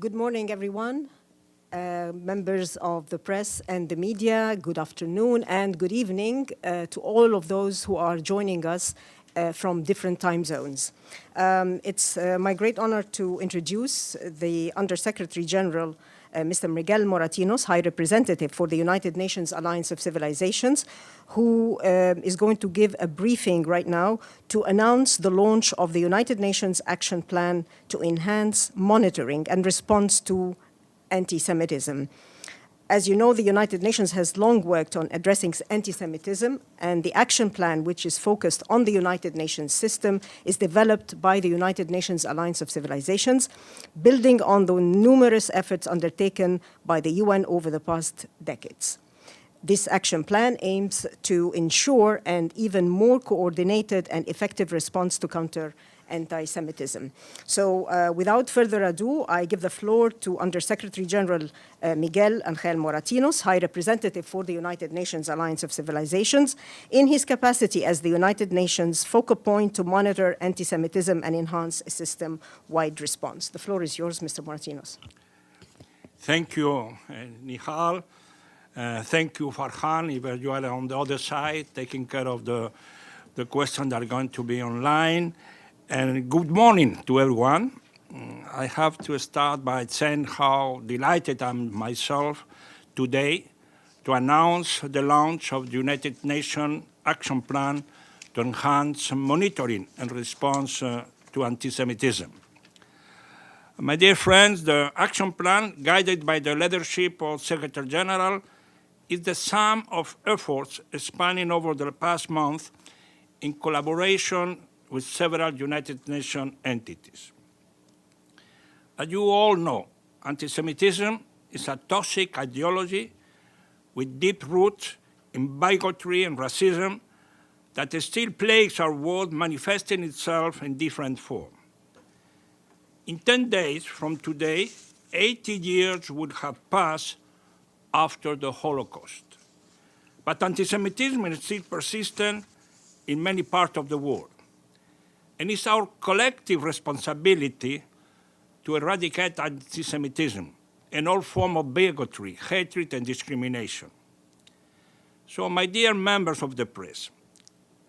Good morning, everyone. Members of the press and the media, good afternoon and good evening to all of those who are joining us from different time zones. It's my great honor to introduce the Undersecretary-General Mr. Angel Moratinos, High Representative for the United Nations Alliance of Civilizations, who is going to give a briefing right now to announce the launch of the United Nations Action Plan to enhance monitoring and response to anti-Semitism. As you know, the United Nations has long worked on addressing anti-Semitism, and the action plan, which is focused on the United Nations system, is developed by the United Nations Alliance of Civilizations, building on the numerous efforts undertaken by the UN over the past decades. This action plan aims to ensure an even more coordinated and effective response to counter anti-Semitism. So without further ado, I give the floor to Undersecretary-General Miguel Angel Moratinos, High Representative for the United Nations Alliance of Civilizations, in his capacity as the United Nations focal point to monitor anti-Semitism and enhance a system-wide response. The floor is yours, Mr. Moratinos. Thank you, Nihal. Thank you, Farhan, if you are on the other side, taking care of the questions that are going to be online. And good morning to everyone. I have to start by saying how delighted I am myself today to announce the launch of the United Nations Action Plan to enhance monitoring and response to anti-Semitism. My dear friends, the action plan, guided by the leadership of Secretary General, is the sum of efforts spanning over the past month in collaboration with several United Nations entities. As you all know, anti-Semitism is a toxic ideology with deep roots in bigotry and racism that still plagues our world, manifesting itself in different forms. In 10 days from today, 80 years would have passed after the Holocaust. But anti-Semitism is still persistent in many parts of the world. And it's our collective responsibility to eradicate anti-Semitism and all forms of bigotry, hatred, and discrimination. So, my dear members of the press,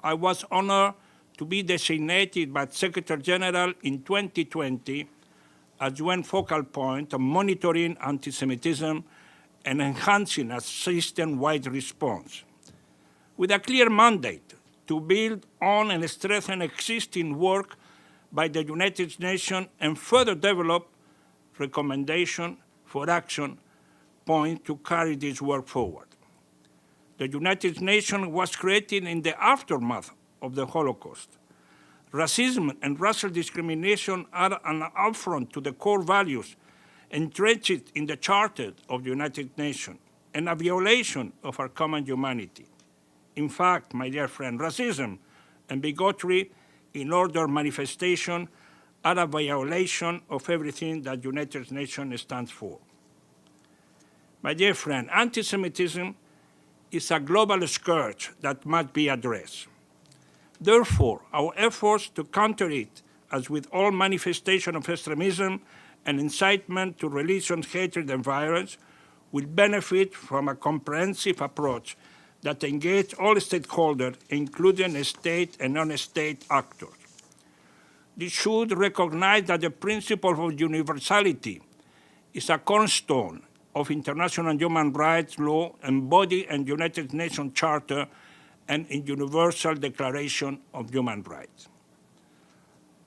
I was honored to be designated by Secretary General in 2020 as UN focal point of monitoring anti-Semitism and enhancing a system-wide response, with a clear mandate to build on and strengthen existing work by the United Nations and further develop recommendations for action points to carry this work forward. The United Nations was created in the aftermath of the Holocaust. Racism and racial discrimination are an affront to the core values entrenched in the Charter of the United Nations and a violation of our common humanity. In fact, my dear friend, racism and bigotry in order manifestation are a violation of everything that United Nations stands for. My dear friend, anti-Semitism is a global scourge that must be addressed. Therefore, our efforts to counter it, as with all manifestations of extremism and incitement to religion, hatred, and violence, will benefit from a comprehensive approach that engage all stakeholders, including state and non-state actors. This should recognize that the principle of universality is a cornerstone of international human rights law embodied in United Nations Charter and in Universal Declaration of Human Rights.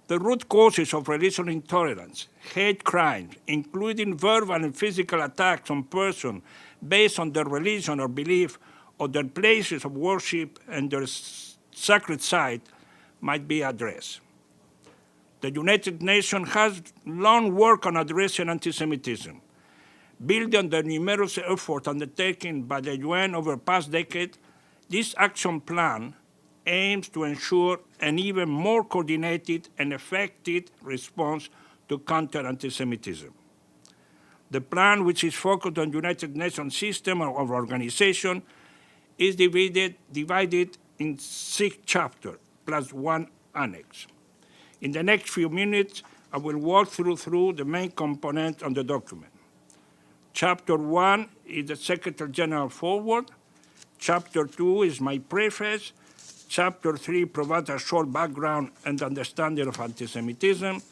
The root causes of religious intolerance, hate crimes, including verbal and physical attacks on persons based on their religion or belief, or their places of worship and their sacred site, might be addressed. The United Nations has long worked on addressing anti-Semitism. Building on the numerous efforts undertaken by the UN over the past decade, this action plan aims to ensure an even more coordinated and effective response to counter anti-Semitism. The plan, which is focused on the United Nations system of organization, is divided in 6 chapters, plus 1 annex. In the next few minutes, I will walk through the main components of the document. Chapter 1 is the Secretary-General forward. Chapter 2 is my preface. Chapter 3 provides a short background and understanding of anti-Semitism.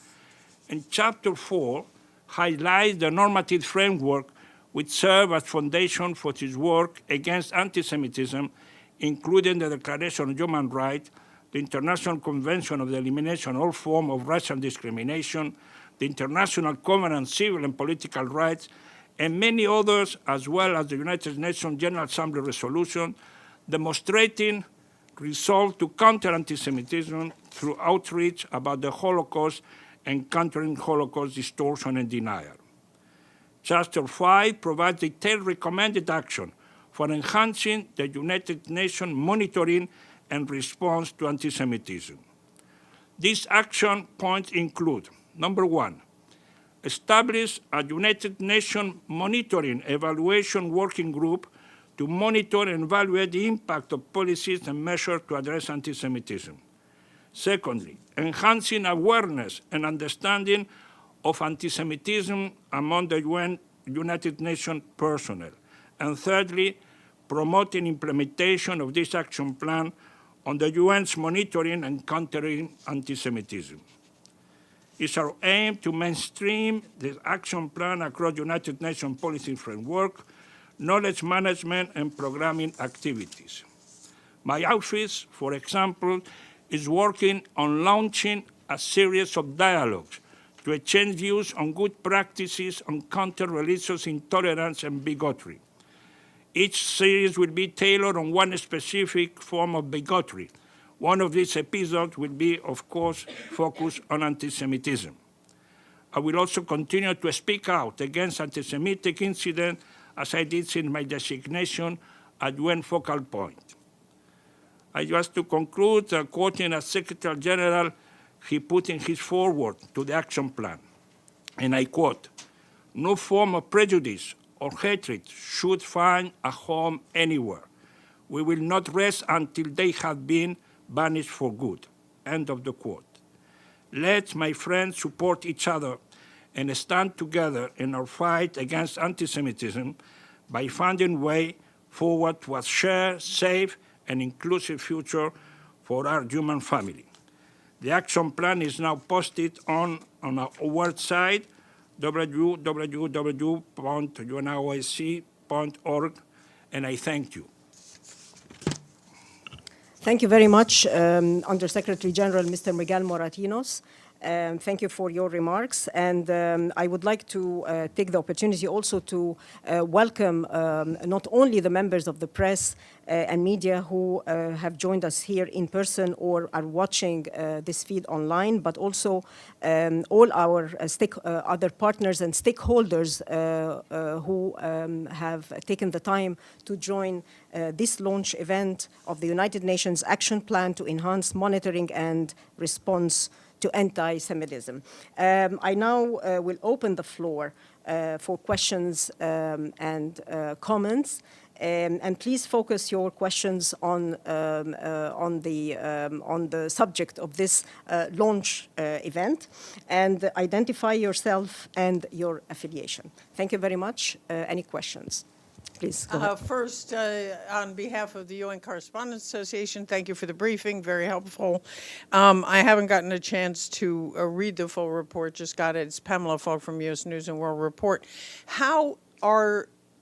And Chapter 4 highlights the normative framework which serves as foundation for his work against anti-Semitism, including the Declaration of Human Rights, the International Convention of the Elimination of All Forms of Racial Discrimination, the International Covenant on Civil and Political Rights, and many others, as well as the United Nations General Assembly resolution, demonstrating resolve to counter anti-Semitism through outreach about the Holocaust and countering Holocaust distortion and denial. Chapter 5 provides detailed recommended action for enhancing the United Nations monitoring and response to anti-Semitism. These action points include, number 1, establish a United Nations monitoring evaluation working group to monitor and evaluate the impact of policies and measures to address anti-Semitism. Secondly, enhancing awareness and understanding of anti-Semitism among the United Nations personnel. And thirdly, promoting implementation of this action plan on the UN's monitoring and countering anti-Semitism. It's our aim to mainstream the action plan across United Nations policy framework, knowledge management, and programming activities. My office, for example, is working on launching a series of dialogues to exchange views on good practices on counter religious intolerance and bigotry. Each series will be tailored on one specific form of bigotry. One of these episodes will be, of course, focused on anti-Semitism. I will also continue to speak out against anti-Semitic incidents as I did in my designation at UN focal point. I just to conclude, quoting a Secretary-General, he put in his foreword to the action plan, and I quote, "No form of prejudice or hatred should find a home anywhere. We will not rest until they have been banished for good." End of the quote. Let my friends support each other and stand together in our fight against anti-Semitism by finding a way forward to a shared, safe, and inclusive future for our human family. The action plan is now posted on our website, www.unaoc.org, and I thank you. Thank you very much, Undersecretary General Mr. Miguel Moratinos. Thank you for your remarks. And I would like to take the opportunity also to welcome not only the members of the press and media who have joined us here in person or are watching this feed online, but also all our other partners and stakeholders who have taken the time to join this launch event of the United Nations Action Plan to enhance monitoring and response to anti-Semitism. I now will open the floor for questions and comments. And please focus your questions on the subject of this launch event, and identify yourself and your affiliation. Thank you very much. Any questions? Please go ahead. First, on behalf of the UN Correspondents Association, thank you for the briefing, very helpful. I haven't gotten a chance to read the full report, just got it. It's Pamela Falk from U.S. News and World Report. How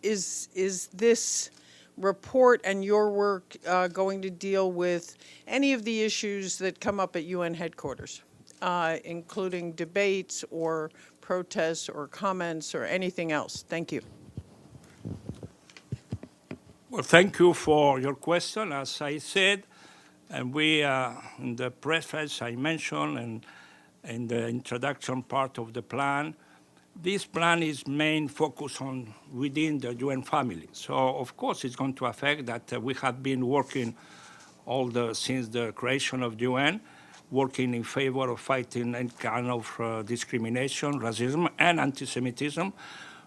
is this report and your work going to deal with any of the issues that come up at UN headquarters, including debates or protests or comments or anything else? Thank you. Well, thank you for your question. As I said, and we, in the preface I mentioned and in the introduction part of the plan, this plan is main focus on within the UN family. So, of course, it's going to affect that we have been working since the creation of the UN, working in favor of fighting any kind of discrimination, racism, and anti-Semitism.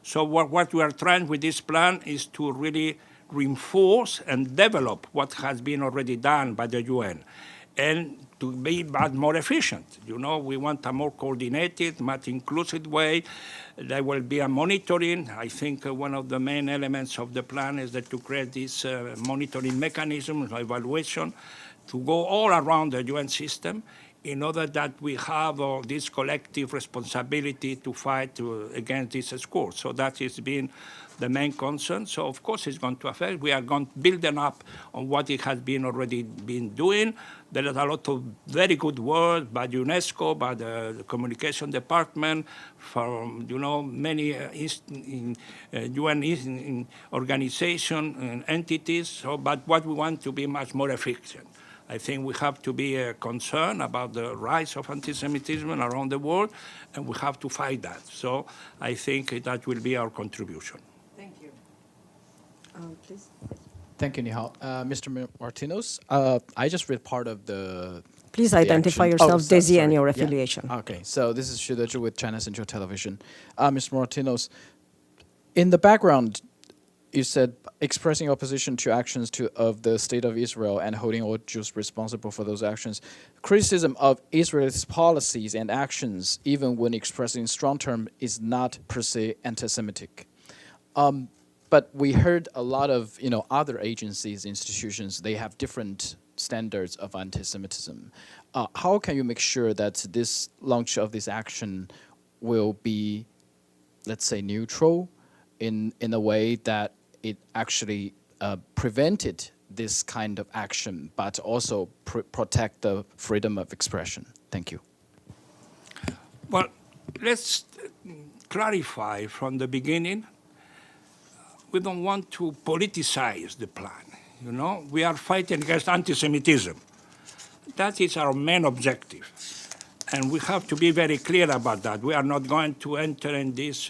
So what we are trying with this plan is to really reinforce and develop what has been already done by the UN. and to be much more efficient. You know, we want a more coordinated, much inclusive way. There will be a monitoring. I think one of the main elements of the plan is that to create this monitoring mechanism, evaluation, to go all around the UN system in order that we have this collective responsibility to fight against this scourge. So that has been the main concern. So of course it's going to affect. We are going to build them up on what it has been already been doing. There is a lot of very good work by UNESCO, by the communication department, from many UN organizations and entities. So, but what we want to be much more efficient. I think we have to be concerned about the rise of anti-Semitism around the world, and we have to fight that. So I think that will be our contribution. Thank you. Please. Thank you, Nihal. Mr. Moratinos, I just read part of the... Please identify action. yourself, Desi, and your Yeah. affiliation. Okay, so this is Shidachu with China Central Television. Mr. Moratinos, in the background, you said expressing opposition to actions of the State of Israel and holding all Jews responsible for those actions. Criticism of Israel's policies and actions, even when expressed in strong terms, is not per se anti-Semitic. But we heard a lot of other agencies, institutions, they have different standards of anti-Semitism. How can you make sure that this launch of this action will be, let's say, neutral in a way that it actually prevented this kind of action, but also protect the freedom of expression? Thank you. Well, let's clarify from the beginning. We don't want to politicize the plan. We are fighting against anti-Semitism. That is our main objective. And we have to be very clear about that. We are not going to enter in this,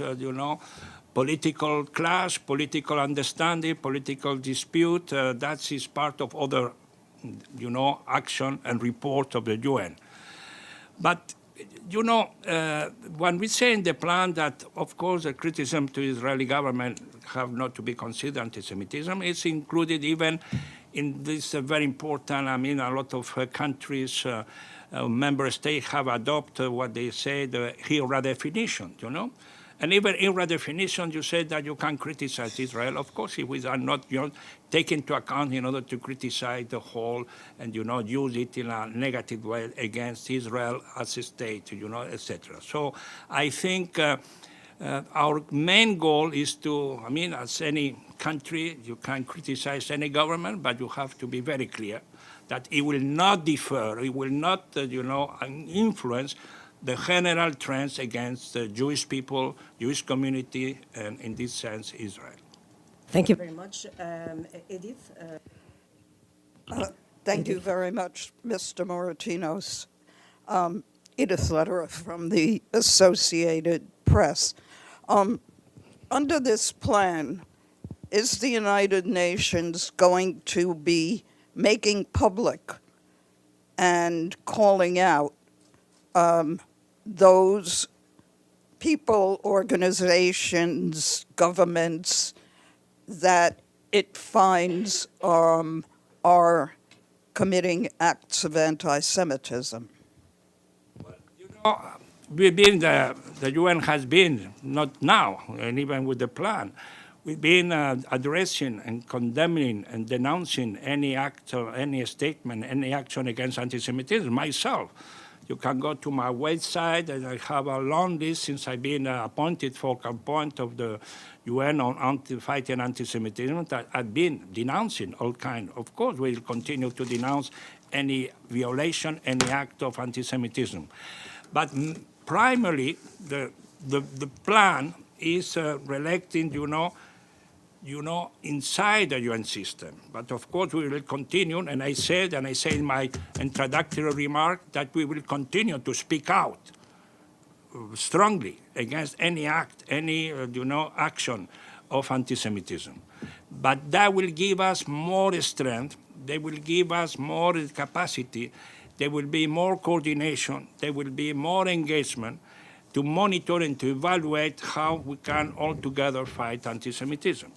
political clash, political understanding, political dispute. That is part of other, action and report of the UN. But, when we say in the plan that, of course, the criticism to the Israeli government have not to be considered anti-Semitism, it's included even in this very important, a lot of countries, member states have adopted what they say the HERA definition, And even in the definition, you say that you can criticize Israel. Of course, if we are not taken into account in order to criticize the whole and, use it in a negative way against Israel as a state, etc. So I think our main goal is to, as any country, you can criticize any government, but you have to be very clear that it will not defer, it will not, influence the general trends against the Jewish people, Jewish community, and in this sense, Israel. Thank you very much. Edith? Thank you very much, Mr. Moratinos. Edith Lederer from the Associated Press. Under this plan, is the United Nations going to be making public and calling out those people, organizations, governments that it finds are committing acts of anti-Semitism? We've been, the UN has been, not now, and even with the plan, we've been addressing and condemning and denouncing any act or any statement, any action against anti-Semitism. Myself, you can go to my website, and I have a long list since I've been appointed focal point of the UN on fighting anti-Semitism that I've been denouncing all kinds. Of course, we'll continue to denounce any violation, any act of anti-Semitism. But primarily, the plan is relating, inside the UN system. But of course, we will continue, and I say in my introductory remark that we will continue to speak out strongly against any act, any, action of anti-Semitism. But that will give us more strength, they will give us more capacity, there will be more coordination, there will be more engagement to monitor and to evaluate how we can all together fight anti-Semitism.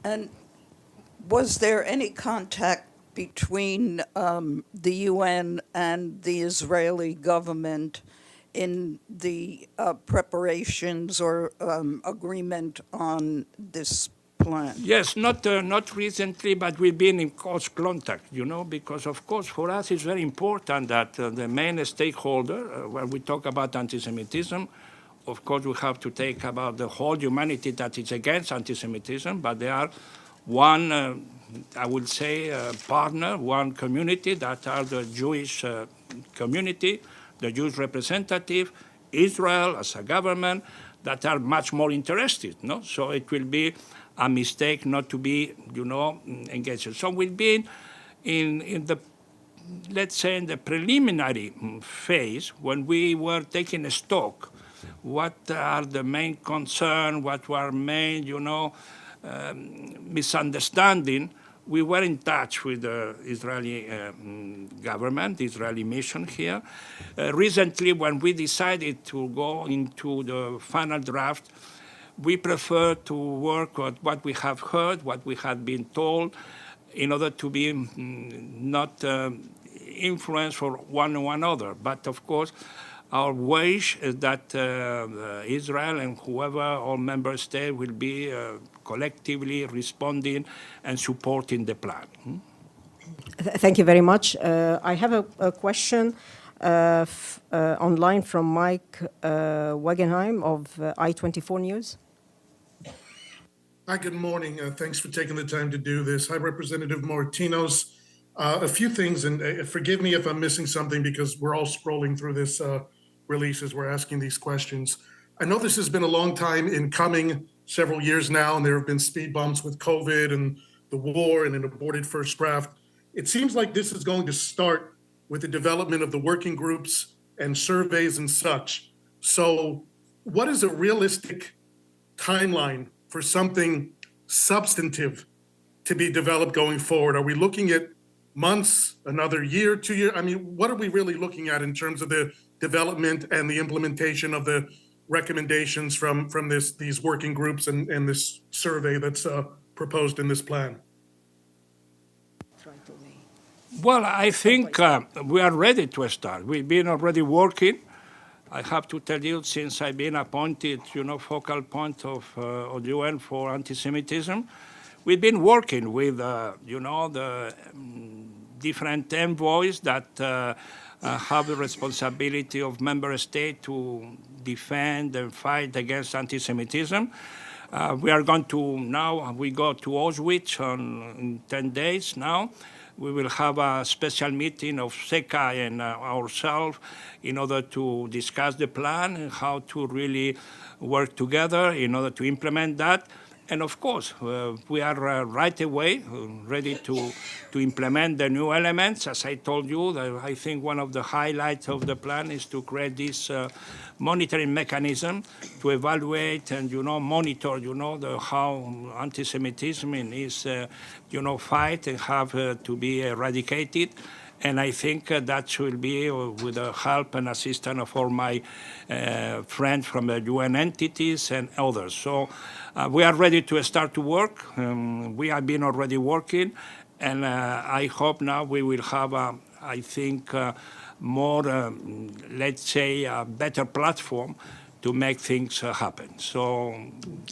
And was there any contact between the UN and the Israeli government in the preparations or agreement on this plan? Yes, not recently, but we've been in close contact, you know, because of course for us it's very important that the main stakeholder, when we talk about anti-Semitism, of course we have to take about the whole humanity that is against anti-Semitism, but there are one, I would say, partner, one community that are the Jewish community, the Jewish representative, Israel as a government, that are much more interested, no? So it will be a mistake not to be, you know, engaged. So we've been in the, let's say, in the preliminary phase when we were taking stock, what are the main concerns, what were main, you know, misunderstanding. We were in touch with the Israeli government, the Israeli mission here. Recently, when we decided to go into the final draft, we prefer to work on what we have heard, what we had been told, in order to be not influenced for one another. But of course, our wish is that Israel and whoever, all member states, will be collectively responding and supporting the plan. Thank you very much. I have a question online from Mike Wagenheim of I-24 News. Hi, good morning. Thanks for taking the time to do this. Hi, Representative Moratinos. A few things, and forgive me if I'm missing something because we're all scrolling through this release as we're asking these questions. I know this has been a long time in coming, several years now, and there have been speed bumps with COVID and the war and an aborted first draft. It seems like this is going to start with the development of the working groups and surveys and such. So what is a realistic timeline for something substantive to be developed going forward? Are we looking at months, another year, 2 years? I mean, what are we really looking at in terms of the development and the implementation of the recommendations from these working groups and this survey that's proposed in this plan? Well, I think we are ready to start. We've been already working. I have to tell you, since I've been appointed, you know, focal point of UN for anti-Semitism, we've been working with, you know, the different envoys that have the responsibility of member states to defend and fight against anti-Semitism. We are going to now, we go to Auschwitz in 10 days now. We will have a special meeting of SECA and ourselves in order to discuss the plan and how to really work together in order to implement that. And of course, we are right away ready to implement the new elements. As I told you, I think one of the highlights of the plan is to create this monitoring mechanism to evaluate and, you know, monitor, you know, how anti-Semitism is, you know, fight and have to be eradicated. And I think that will be with the help and assistance of all my friends from the UN entities and others. So we are ready to start to work. We have been already working. And I hope now we will have, I think, more, let's say, a better platform to make things happen. So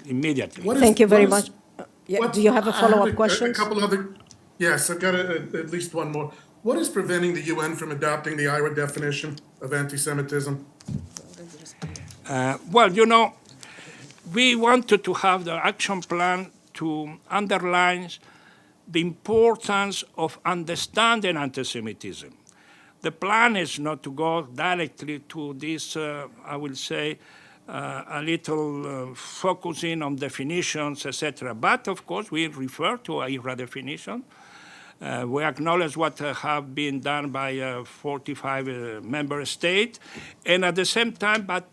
immediately. Thank you very much. Do you have a follow-up question? A couple other, yes, I've got at least one more. What is preventing the UN from adopting the IRA definition of anti-Semitism? Well, you know, we wanted to have the action plan to underline the importance of understanding anti-Semitism. The plan is not to go directly to this, I will say, a little focusing on definitions, etc. But of course, we refer to IRA definition. We acknowledge what have been done by 45 member states, and at the same time, but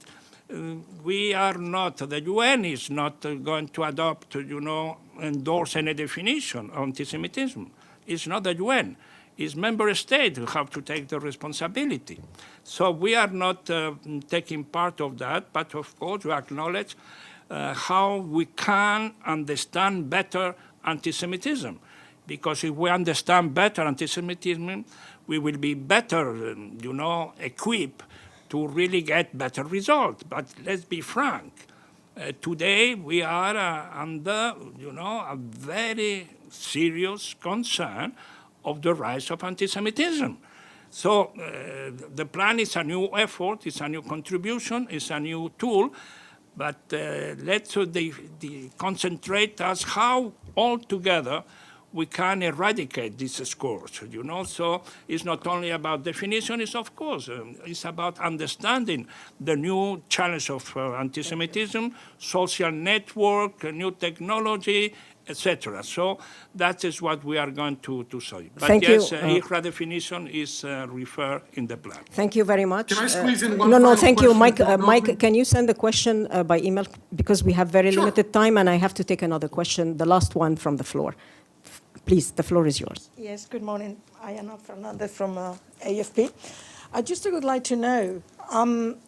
we are not, the UN is not going to adopt, you know, endorse any definition of anti-Semitism. It's not the UN. It's member states who have to take the responsibility. So we are not taking part of that, but of course we acknowledge how we can understand better anti-Semitism. because if we understand better anti-Semitism, we will be better, equipped to really get better results. But let's be frank. Today, we are under, a very serious concern of the rise of anti-Semitism. So the plan is a new effort, it's a new contribution, it's a new tool, but let's concentrate us how all together we can eradicate this scourge, So it's not only about definition, it's of course, it's about understanding the new challenge of anti-Semitism, social network, new technology, etc. So that is what we are going to say. But Thank yes, you. IHRA definition is referred in the plan. Thank you very much. Can I squeeze in one No, final thank you. question? Mike, can you send the question by email? Because we have very limited time and I have to take another question, the last one from the floor. Please, the floor is yours. Yes, good morning. Ayana Fernandez from AFP. I just would like to know,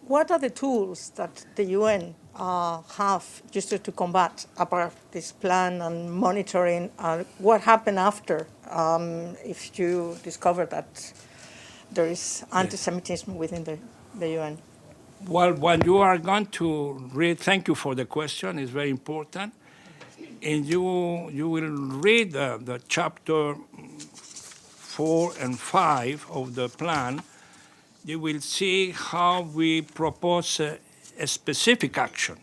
what are the tools that the UN have just to combat apart this plan and monitoring? What happened after if you discover that there is anti-Semitism within the UN? Well, when you are going to read, thank you for the question, it's very important. And you will read the chapter 4 and 5 of the plan. You will see how we propose a specific action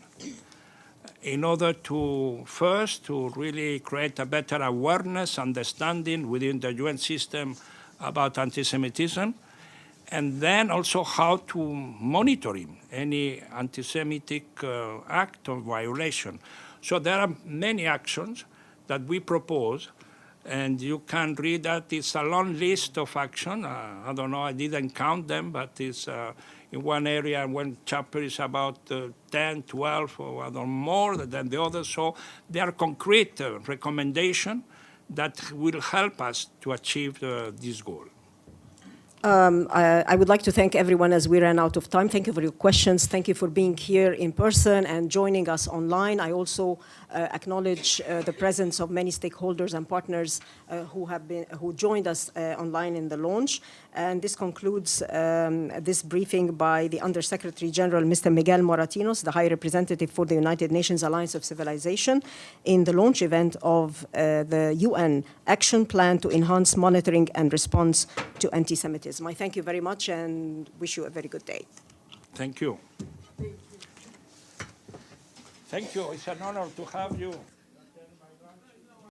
in order to, first, to really create a better awareness, understanding within the UN system about anti-Semitism, and then also how to monitor any anti-Semitic act or violation. So there are many actions that we propose, and you can read that. It's a long list of actions. I don't know, I didn't count them, but it's in one area, one chapter is about 10, 12, or more than the others. So there are concrete recommendations that will help us to achieve this goal. I would like to thank everyone as we ran out of time. Thank you for your questions. Thank you for being here in person and joining us online. I also acknowledge the presence of many stakeholders and partners who joined us online in the launch. And this concludes this briefing by the Under Secretary-General, Mr. Angel Moratinos, the High Representative for the United Nations Alliance of Civilization, in the launch event of the UN Action Plan to Enhance Monitoring and Response to Anti-Semitism. I thank you very much and wish you a very good day. Thank you. Thank you. It's an honor to have you.